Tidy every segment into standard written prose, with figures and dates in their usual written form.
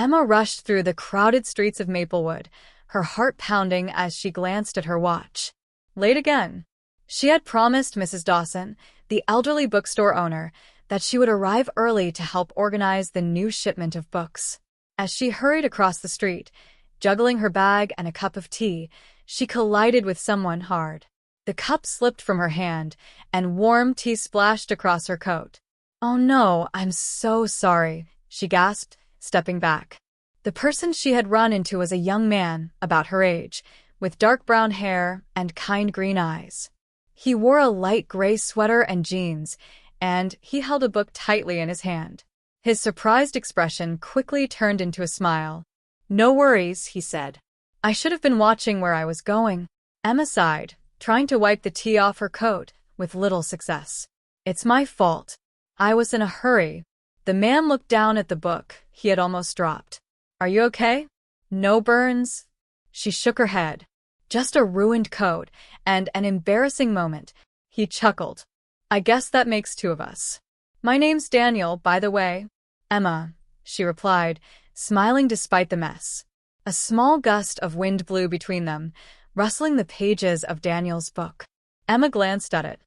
Emma rushed through the crowded streets of Maplewood, her heart pounding as she glanced at her watch. Late again. She had promised Mrs. Dawson, the elderly bookstore owner, that she would arrive early to help organize the new shipment of books. As she hurried across the street, juggling her bag and a cup of tea, she collided with someone hard. The cup slipped from her hand, and warm tea splashed across her coat. "Oh no, I'm so sorry," she gasped, stepping back. The person she had run into was a young man, about her age, with dark brown hair and kind green eyes. He wore a light gray sweater and jeans, and he held a book tightly in his hand. His surprised expression quickly turned into a smile. "No worries," he said. "I should have been watching where I was going." Emma sighed, trying to wipe the tea off her coat, with little success. "It's my fault. I was in a hurry." The man looked down at the book he had almost dropped. "Are you okay? No burns?" She shook her head. "Just a ruined coat and an embarrassing moment." He chuckled. "I guess that makes two of us." "My name's Daniel, by the way." "Emma," she replied, smiling despite the mess. A small gust of wind blew between them, rustling the pages of Daniel's book. Emma glanced at it.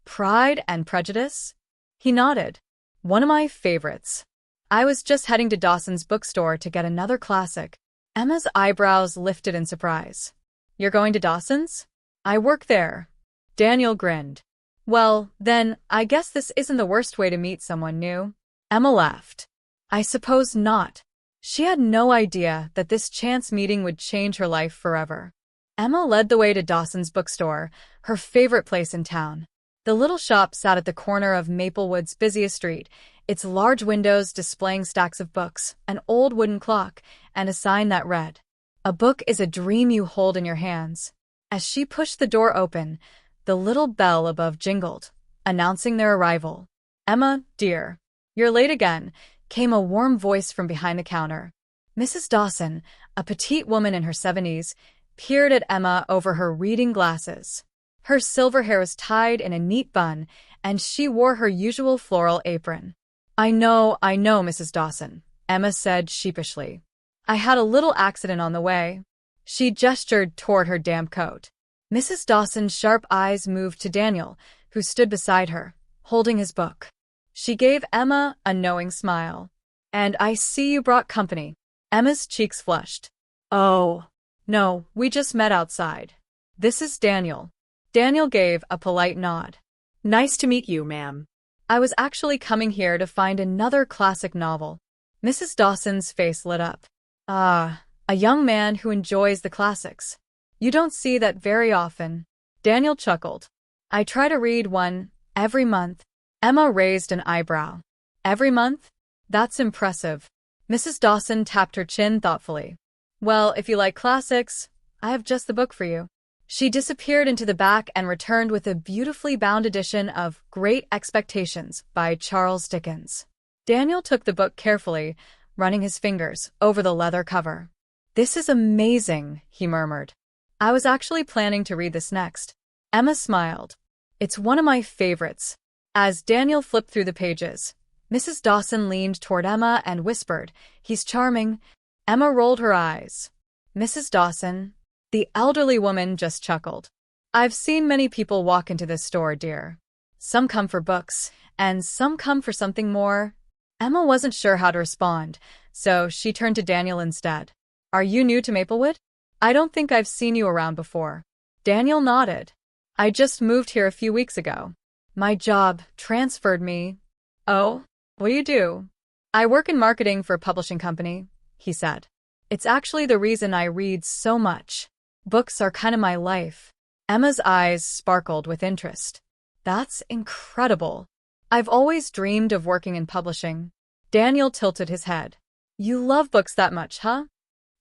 "Pride and Prejudice?" He nodded. "One of my favorites. I was just heading to Dawson's bookstore to get another classic." Emma's eyebrows lifted in surprise. "You're going to Dawson's?" "I work there." Daniel grinned. "Well, then, I guess this isn't the worst way to meet someone new." Emma laughed. "I suppose not." She had no idea that this chance meeting would change her life forever. Emma led the way to Dawson's bookstore, her favorite place in town. The little shop sat at the corner of Maplewood's busiest street, its large windows displaying stacks of books, an old wooden clock, and a sign that read, "A book is a dream you hold in your hands." As she pushed the door open, the little bell above jingled, announcing their arrival. "Emma, dear, you're late again," came a warm voice from behind the counter. Mrs. Dawson, a petite woman in her 70s, peered at Emma over her reading glasses. Her silver hair was tied in a neat bun, and she wore her usual floral apron. I know, Mrs. Dawson," Emma said sheepishly. "I had a little accident on the way." She gestured toward her damp coat. Mrs. Dawson's sharp eyes moved to Daniel, who stood beside her, holding his book. She gave Emma a knowing smile. "And I see you brought company." Emma's cheeks flushed. "Oh, no, we just met outside. This is Daniel." Daniel gave a polite nod. "Nice to meet you, ma'am." "I was actually coming here to find another classic novel." Mrs. Dawson's face lit up. "Ah, a young man who enjoys the classics. You don't see that very often." Daniel chuckled. "I try to read one every month." Emma raised an eyebrow. "Every month? That's impressive." Mrs. Dawson tapped her chin thoughtfully. "Well, if you like classics, I have just the book for you." She disappeared into the back and returned with a beautifully bound edition of Great Expectations by Charles Dickens. Daniel took the book carefully, running his fingers over the leather cover. "This is amazing," he murmured. "I was actually planning to read this next." Emma smiled. "It's one of my favorites." As Daniel flipped through the pages, Mrs. Dawson leaned toward Emma and whispered, "He's charming." Emma rolled her eyes. "Mrs. Dawson?" The elderly woman just chuckled. "I've seen many people walk into this store, dear. Some come for books, and some come for something more." Emma wasn't sure how to respond, so she turned to Daniel instead. "Are you new to Maplewood? I don't think I've seen you around before." Daniel nodded. "I just moved here a few weeks ago. My job transferred me." "Oh? What do you do?" "I work in marketing for a publishing company," he said. "It's actually the reason I read so much. Books are kind of my life." Emma's eyes sparkled with interest. "That's incredible. I've always dreamed of working in publishing." Daniel tilted his head. "You love books that much, huh?"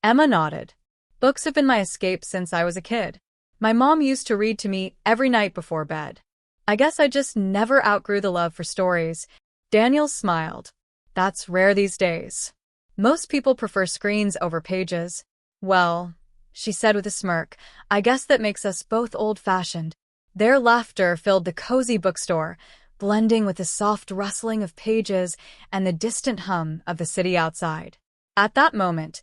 Emma nodded. "Books have been my escape since I was a kid. My mom used to read to me every night before bed. I guess I just never outgrew the love for stories." Daniel smiled. "That's rare these days. Most people prefer screens over pages." "Well," she said with a smirk, "I guess that makes us both old-fashioned." Their laughter filled the cozy bookstore, blending with the soft rustling of pages and the distant hum of the city outside. At that moment,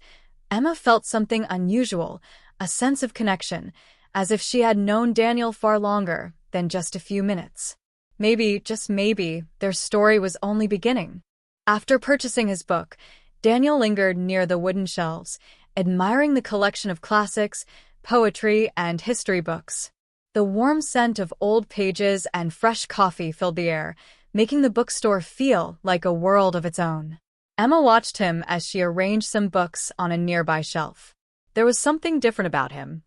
Emma felt something unusual, a sense of connection, as if she had known Daniel far longer than just a few minutes. Maybe, just maybe, their story was only beginning. After purchasing his book, Daniel lingered near the wooden shelves, admiring the collection of classics, poetry, and history books. The warm scent of old pages and fresh coffee filled the air, making the bookstore feel like a world of its own. Emma watched him as she arranged some books on a nearby shelf. There was something different about him.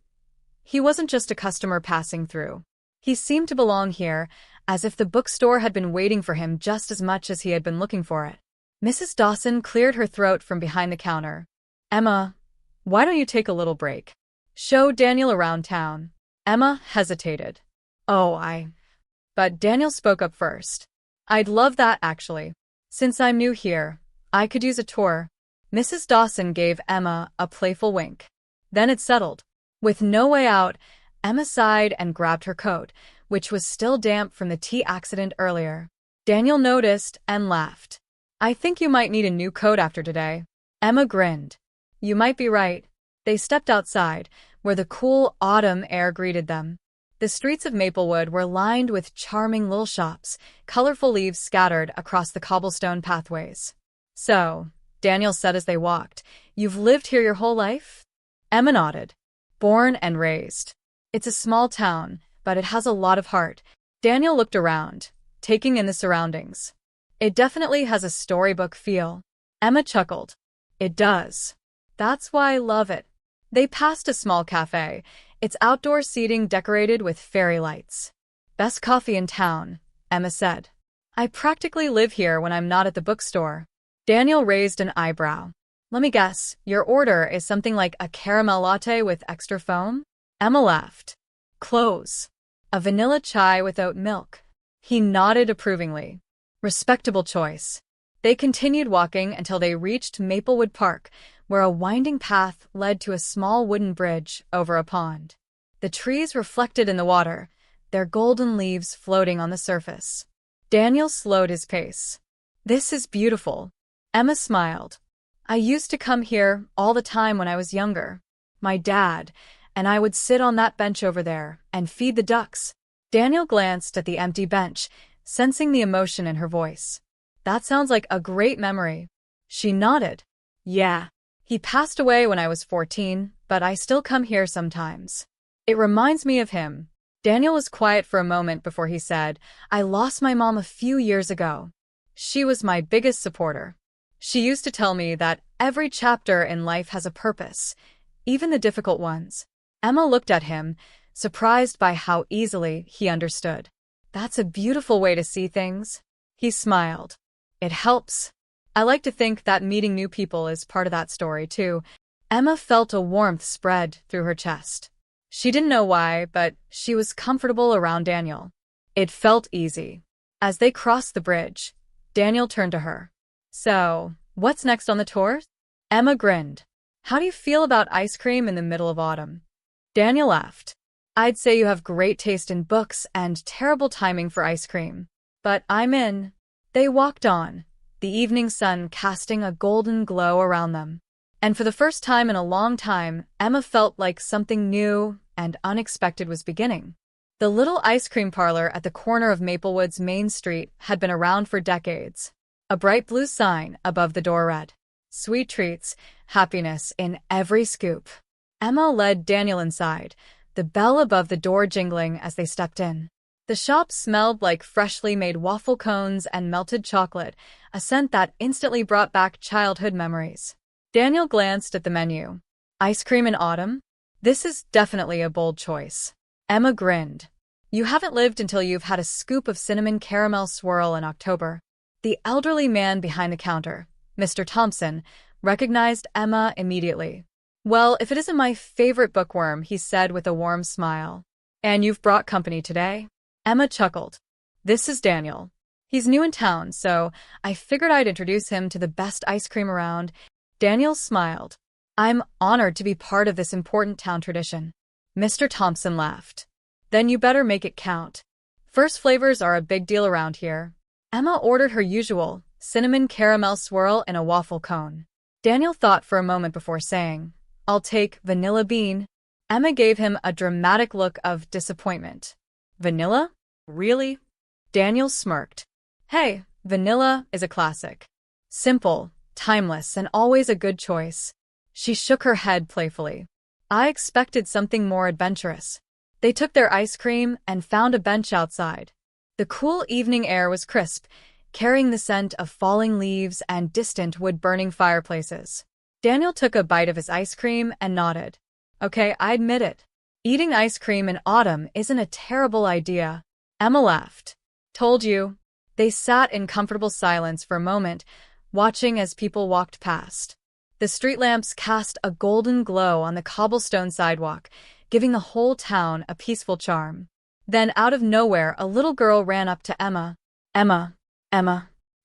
He wasn't just a customer passing through. He seemed to belong here, as if the bookstore had been waiting for him just as much as he had been looking for it. Mrs. Dawson cleared her throat from behind the counter. Emma, why don't you take a little break? Show Daniel around town. Emma hesitated. But Daniel spoke up first. I'd love that, actually. Since I'm new here, I could use a tour. Mrs. Dawson gave Emma a playful wink. Then it settled. With no way out, Emma sighed and grabbed her coat, which was still damp from the tea accident earlier. Daniel noticed and laughed. I think you might need a new coat after today. Emma grinned. You might be right. They stepped outside, where the cool autumn air greeted them. The streets of Maplewood were lined with charming little shops, colorful leaves scattered across the cobblestone pathways. So, Daniel said as they walked, you've lived here your whole life? Emma nodded. Born and raised. It's a small town, but it has a lot of heart. Daniel looked around, taking in the surroundings. It definitely has a storybook feel. Emma chuckled. It does. That's why I love it. They passed a small cafe, its outdoor seating decorated with fairy lights. Best coffee in town, Emma said. I practically live here when I'm not at the bookstore. Daniel raised an eyebrow. Let me guess, your order is something like a caramel latte with extra foam? Emma laughed. Close. A vanilla chai with oat milk. He nodded approvingly. Respectable choice. They continued walking until they reached Maplewood Park, where a winding path led to a small wooden bridge over a pond. The trees reflected in the water, their golden leaves floating on the surface. Daniel slowed his pace. This is beautiful. Emma smiled. I used to come here all the time when I was younger. My dad and I would sit on that bench over there and feed the ducks. Daniel glanced at the empty bench, sensing the emotion in her voice. That sounds like a great memory. She nodded. Yeah. He passed away when I was 14, but I still come here sometimes. It reminds me of him. Daniel was quiet for a moment before he said, I lost my mom a few years ago. She was my biggest supporter. She used to tell me that every chapter in life has a purpose, even the difficult ones. Emma looked at him, surprised by how easily he understood. That's a beautiful way to see things. He smiled. It helps. I like to think that meeting new people is part of that story, too. Emma felt a warmth spread through her chest. She didn't know why, but she was comfortable around Daniel. It felt easy. As they crossed the bridge, Daniel turned to her. So, what's next on the tour? Emma grinned. How do you feel about ice cream in the middle of autumn? Daniel laughed. I'd say you have great taste in books and terrible timing for ice cream. But I'm in. They walked on, the evening sun casting a golden glow around them. And for the first time in a long time, Emma felt like something new and unexpected was beginning. The little ice cream parlor at the corner of Maplewood's main street had been around for decades. A bright blue sign above the door read, Sweet treats, happiness in every scoop. Emma led Daniel inside, the bell above the door jingling as they stepped in. The shop smelled like freshly made waffle cones and melted chocolate, a scent that instantly brought back childhood memories. Daniel glanced at the menu. Ice cream in autumn? This is definitely a bold choice. Emma grinned. You haven't lived until you've had a scoop of cinnamon caramel swirl in October. The elderly man behind the counter, Mr. Thompson, recognized Emma immediately. Well, if it isn't my favorite bookworm, he said with a warm smile. And you've brought company today? Emma chuckled. This is Daniel. He's new in town, so I figured I'd introduce him to the best ice cream around. Daniel smiled. I'm honored to be part of this important town tradition. Mr. Thompson laughed. Then you better make it count. First flavors are a big deal around here. Emma ordered her usual cinnamon caramel swirl in a waffle cone. Daniel thought for a moment before saying, "I'll take vanilla bean." Emma gave him a dramatic look of disappointment. Vanilla? Really? Daniel smirked. Hey, vanilla is a classic. Simple, timeless, and always a good choice. She shook her head playfully. I expected something more adventurous. They took their ice cream and found a bench outside. The cool evening air was crisp, carrying the scent of falling leaves and distant wood-burning fireplaces. Daniel took a bite of his ice cream and nodded. Okay, I admit it. Eating ice cream in autumn isn't a terrible idea. Emma laughed. Told you. They sat in comfortable silence for a moment, watching as people walked past. The street lamps cast a golden glow on the cobblestone sidewalk, giving the whole town a peaceful charm. Then out of nowhere, a little girl ran up to Emma. Emma.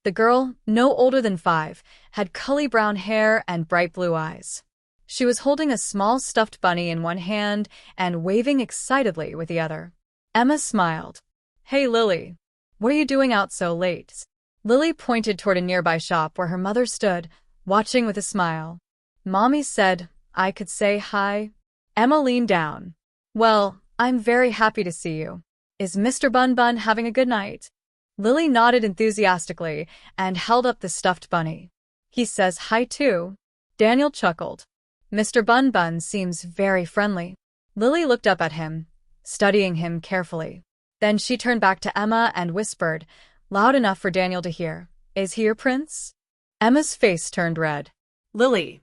The girl, no older than 5, had curly brown hair and bright blue eyes. She was holding a small stuffed bunny in one hand and waving excitedly with the other. Emma smiled. Hey, Lily. What are you doing out so late? Lily pointed toward a nearby shop where her mother stood, watching with a smile. Mommy said I could say hi. Emma leaned down. Well, I'm very happy to see you. Is Mr. Bun Bun having a good night? Lily nodded enthusiastically and held up the stuffed bunny. He says hi too. Daniel chuckled. Mr. Bun Bun seems very friendly. Lily looked up at him, studying him carefully. Then she turned back to Emma and whispered, loud enough for Daniel to hear, Is he your prince? Emma's face turned red. Lily.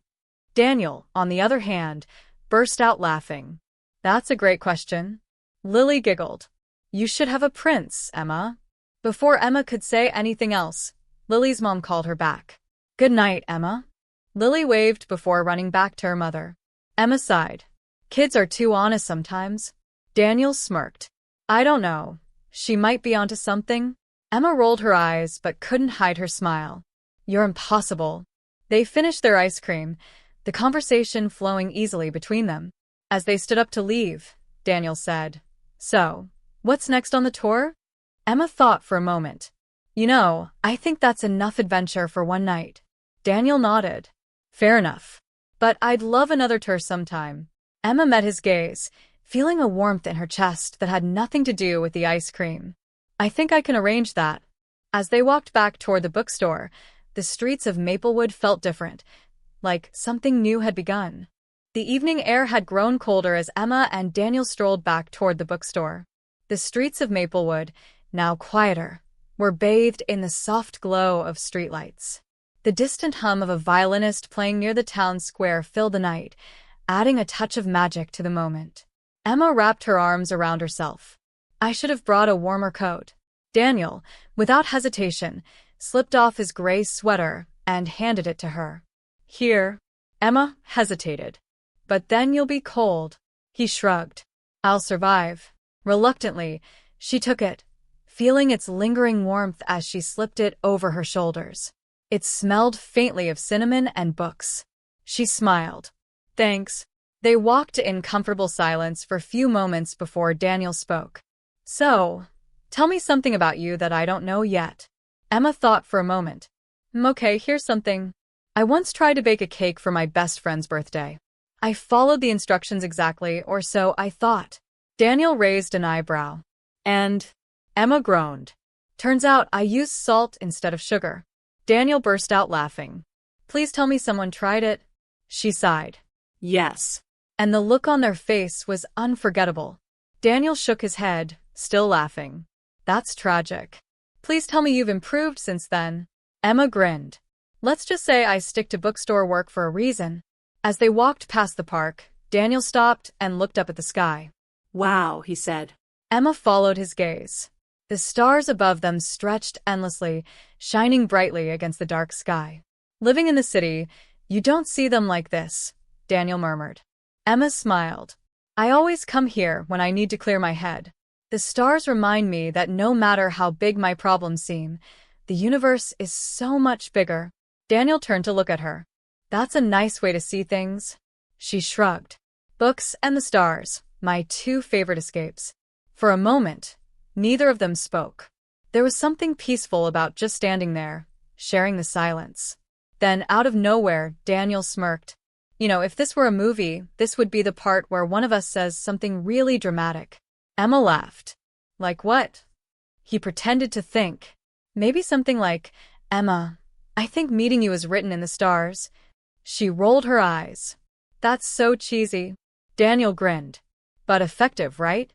Daniel, on the other hand, burst out laughing. That's a great question. Lily giggled. You should have a prince, Emma. Before Emma could say anything else, Lily's mom called her back. Good night, Emma. Lily waved before running back to her mother. Emma sighed. Kids are too honest sometimes. Daniel smirked. I don't know. She might be onto something. Emma rolled her eyes but couldn't hide her smile. You're impossible. They finished their ice cream, the conversation flowing easily between them. As they stood up to leave, Daniel said, So, what's next on the tour? Emma thought for a moment. You know, I think that's enough adventure for one night. Daniel nodded. Fair enough. But I'd love another tour sometime. Emma met his gaze, feeling a warmth in her chest that had nothing to do with the ice cream. I think I can arrange that. As they walked back toward the bookstore, the streets of Maplewood felt different, like something new had begun. The evening air had grown colder as Emma and Daniel strolled back toward the bookstore. The streets of Maplewood, now quieter, were bathed in the soft glow of streetlights. The distant hum of a violinist playing near the town square filled the night, adding a touch of magic to the moment. Emma wrapped her arms around herself. I should have brought a warmer coat. Daniel, without hesitation, slipped off his gray sweater and handed it to her. Here. Emma hesitated. But then you'll be cold. He shrugged. I'll survive. Reluctantly, she took it, feeling its lingering warmth as she slipped it over her shoulders. It smelled faintly of cinnamon and books. She smiled. Thanks. They walked in comfortable silence for a few moments before Daniel spoke. So, tell me something about you that I don't know yet. Emma thought for a moment. Okay, here's something. I once tried to bake a cake for my best friend's birthday. I followed the instructions exactly, or so I thought. Daniel raised an eyebrow. And Emma groaned. Turns out I used salt instead of sugar. Daniel burst out laughing. Please tell me someone tried it. She sighed. Yes. And the look on their face was unforgettable. Daniel shook his head, still laughing. That's tragic. Please tell me you've improved since then. Emma grinned. Let's just say I stick to bookstore work for a reason. As they walked past the park, Daniel stopped and looked up at the sky. Wow, he said. Emma followed his gaze. The stars above them stretched endlessly, shining brightly against the dark sky. Living in the city, you don't see them like this, Daniel murmured. Emma smiled. I always come here when I need to clear my head. The stars remind me that no matter how big my problems seem, the universe is so much bigger. Daniel turned to look at her. That's a nice way to see things. She shrugged. Books and the stars, my two favorite escapes. For a moment, neither of them spoke. There was something peaceful about just standing there, sharing the silence. Then, out of nowhere, Daniel smirked. You know, if this were a movie, this would be the part where one of us says something really dramatic. Emma laughed. Like what? He pretended to think. Maybe something like, Emma, I think meeting you is written in the stars. She rolled her eyes. That's so cheesy. Daniel grinned. But effective, right?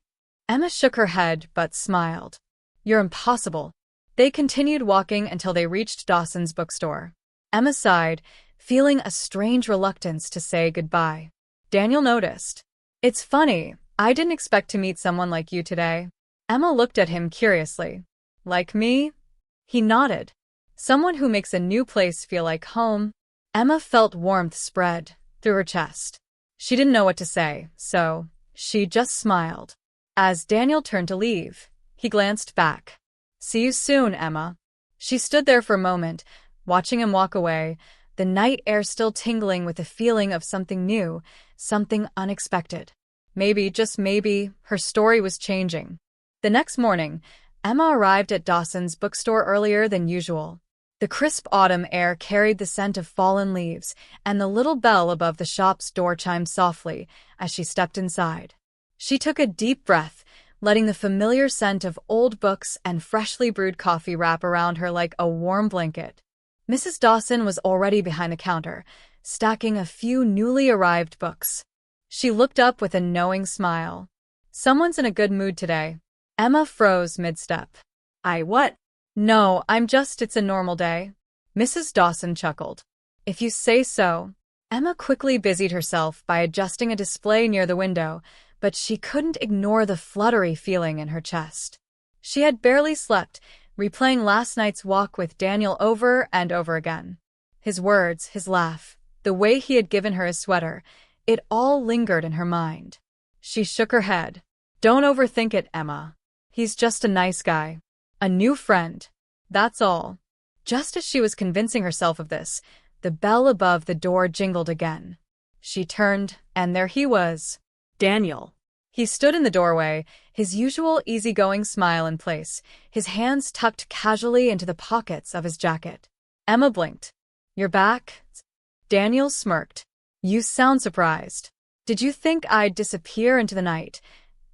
Emma shook her head but smiled. You're impossible. They continued walking until they reached Dawson's bookstore. Emma sighed, feeling a strange reluctance to say goodbye. Daniel noticed. It's funny, I didn't expect to meet someone like you today. Emma looked at him curiously. Like me? He nodded. Someone who makes a new place feel like home. Emma felt warmth spread through her chest. She didn't know what to say, so she just smiled. As Daniel turned to leave, he glanced back. See you soon, Emma. She stood there for a moment, watching him walk away, the night air still tingling with the feeling of something new, something unexpected. Maybe, just maybe, her story was changing. The next morning, Emma arrived at Dawson's bookstore earlier than usual. The crisp autumn air carried the scent of fallen leaves, and the little bell above the shop's door chimed softly as she stepped inside. She took a deep breath, letting the familiar scent of old books and freshly brewed coffee wrap around her like a warm blanket. Mrs. Dawson was already behind the counter, stacking a few newly arrived books. She looked up with a knowing smile. Someone's in a good mood today. Emma froze mid-step. What? No, it's a normal day. Mrs. Dawson chuckled. If you say so. Emma quickly busied herself by adjusting a display near the window, but she couldn't ignore the fluttery feeling in her chest. She had barely slept, replaying last night's walk with Daniel over and over again. His words, his laugh, the way he had given her his sweater, it all lingered in her mind. She shook her head. Don't overthink it, Emma. He's just a nice guy. A new friend. That's all. Just as she was convincing herself of this, the bell above the door jingled again. She turned, and there he was. Daniel. He stood in the doorway, his usual easygoing smile in place, his hands tucked casually into the pockets of his jacket. Emma blinked. You're back? Daniel smirked. You sound surprised. Did you think I'd disappear into the night,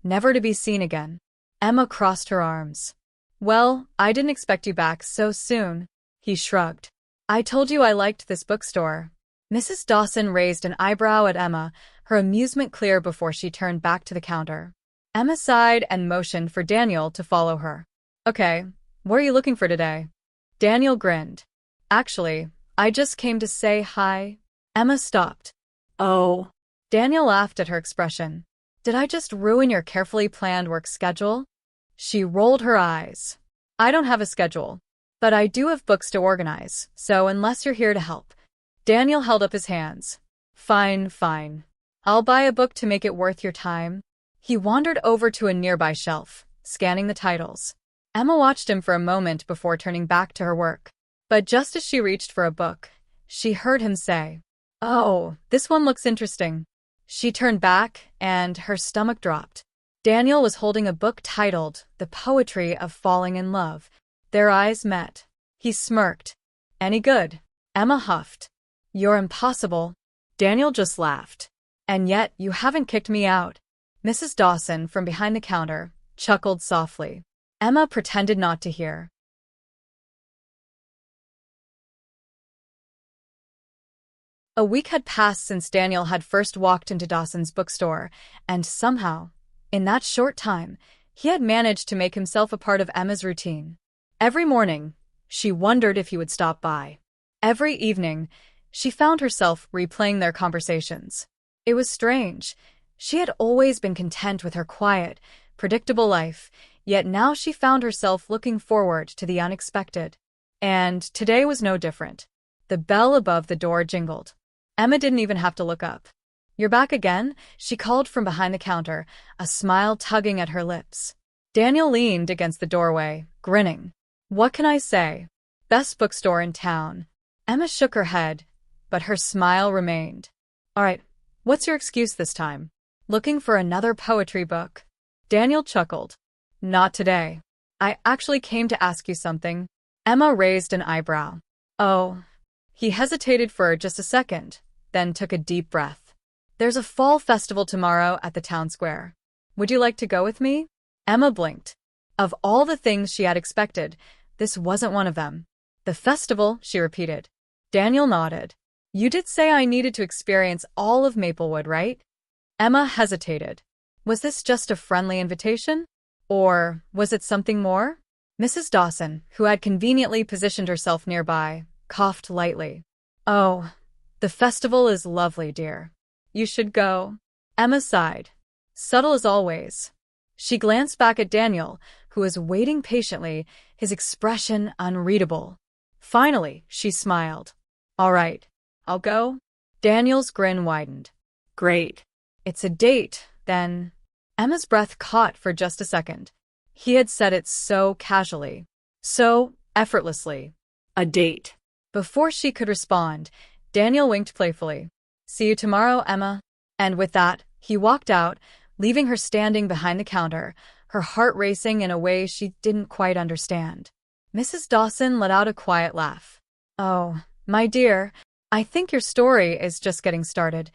never to be seen again? Emma crossed her arms. Well, I didn't expect you back so soon. He shrugged. I told you I liked this bookstore. Mrs. Dawson raised an eyebrow at Emma, her amusement clear before she turned back to the counter. Emma sighed and motioned for Daniel to follow her. Okay, what are you looking for today? Daniel grinned. Actually, I just came to say hi. Emma stopped. Oh. Daniel laughed at her expression. Did I just ruin your carefully planned work schedule? She rolled her eyes. I don't have a schedule, but I do have books to organize, so unless you're here to help. Daniel held up his hands. Fine, fine. I'll buy a book to make it worth your time. He wandered over to a nearby shelf, scanning the titles. Emma watched him for a moment before turning back to her work. But just as she reached for a book, she heard him say, Oh, this one looks interesting. She turned back, and her stomach dropped. Daniel was holding a book titled The Poetry of Falling in Love. Their eyes met. He smirked. Any good? Emma huffed. You're impossible. Daniel just laughed. And yet, you haven't kicked me out. Mrs. Dawson, from behind the counter, chuckled softly. Emma pretended not to hear. A week had passed since Daniel had first walked into Dawson's bookstore, and somehow, in that short time, he had managed to make himself a part of Emma's routine. Every morning, she wondered if he would stop by. Every evening, she found herself replaying their conversations. It was strange. She had always been content with her quiet, predictable life, yet now she found herself looking forward to the unexpected. And today was no different. The bell above the door jingled. Emma didn't even have to look up. You're back again? She called from behind the counter, a smile tugging at her lips. Daniel leaned against the doorway, grinning. What can I say? Best bookstore in town. Emma shook her head, but her smile remained. All right, what's your excuse this time? Looking for another poetry book? Daniel chuckled. Not today. I actually came to ask you something. Emma raised an eyebrow. Oh. He hesitated for just a second, then took a deep breath. There's a fall festival tomorrow at the town square. Would you like to go with me? Emma blinked. Of all the things she had expected, this wasn't one of them. The festival, she repeated. Daniel nodded. You did say I needed to experience all of Maplewood, right? Emma hesitated. Was this just a friendly invitation? Or was it something more? Mrs. Dawson, who had conveniently positioned herself nearby, coughed lightly. Oh, the festival is lovely, dear. You should go. Emma sighed. Subtle as always. She glanced back at Daniel, who was waiting patiently, his expression unreadable. Finally, she smiled. All right, I'll go. Daniel's grin widened. Great. It's a date, then. Emma's breath caught for just a second. He had said it so casually, so effortlessly. A date. Before she could respond, Daniel winked playfully. See you tomorrow, Emma. And with that, he walked out, leaving her standing behind the counter, her heart racing in a way she didn't quite understand. Mrs. Dawson let out a quiet laugh. Oh, my dear, I think your story is just getting started.